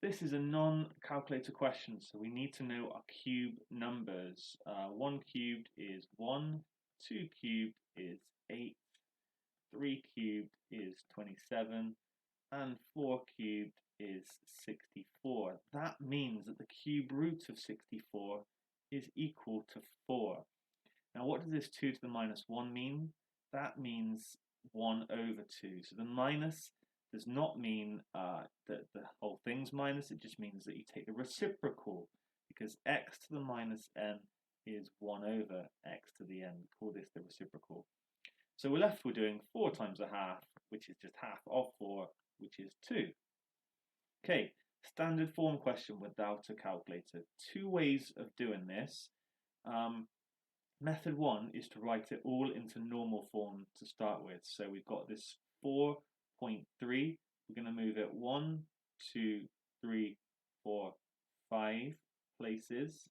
This is a non-calculator question, so we need to know our cube numbers. 1 cubed is 1, 2 cubed is 8, 3 cubed is 27, and 4 cubed is 64. That means that the cube root of 64 is equal to 4. Now what does this 2 to the minus 1 mean? That means 1 over 2. So the minus does not mean that the whole thing's minus, it just means that you take the reciprocal, because x to the minus n is 1 over x to the n. We call this the reciprocal. So we're left with doing 4 times a half, which is just half of 4, which is 2. Okay, standard form question without a calculator. Two ways of doing this. Method 1 is to write it all into normal form to start with. So we've got this 4.3. We're going to move it 1, 2, 3, 4, 5 places.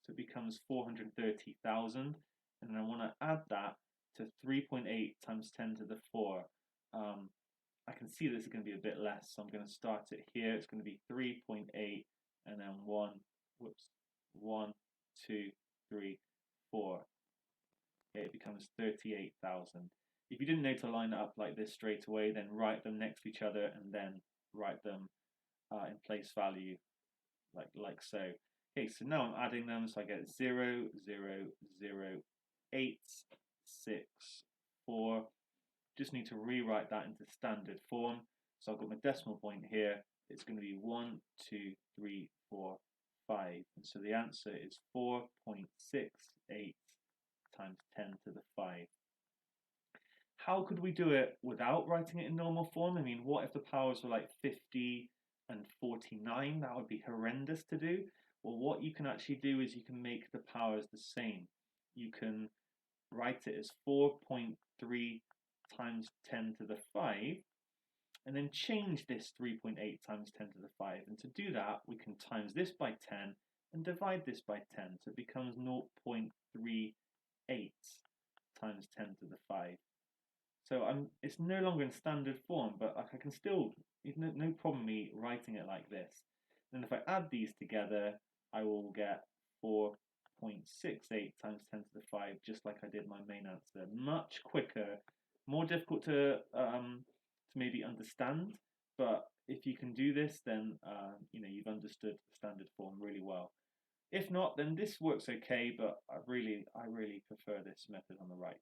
So it becomes 430,000. And then I want to add that to 3.8 times 10 to the 4. I can see this is going to be a bit less, so I'm going to start it here. It's going to be 3.8 and then 1, 2, 3, 4. Okay, it becomes 38,000. If you didn't know to line it up like this straight away, then write them next to each other and then write them in place value like so. Okay, so now I'm adding them, so I get 0, 0, 0, 8, 6, 4. Just need to rewrite that into standard form. So I've got my decimal point here. It's going to be 1, 2, 3, 4, 5. And so the answer is 4.68 times 10 to the 5. How could we do it without writing it in normal form? I mean, what if the powers were like 50 and 49? That would be horrendous to do. Well, what you can actually do is you can make the powers the same. You can write it as 4.3 times 10 to the 5, and then change this 3.8 times 10 to the 5. And to do that, we can times this by 10 and divide this by 10. So it becomes 0.38 times 10 to the 5. So it's no longer in standard form, but I can still, no problem me writing it like this. And if I add these together, I will get 4.68 times 10 to the 5, just like I did my main answer. Much quicker, more difficult to maybe understand, but if you can do this, then you've understood the standard form really well. If not, then this works okay, but I really prefer this method on the right.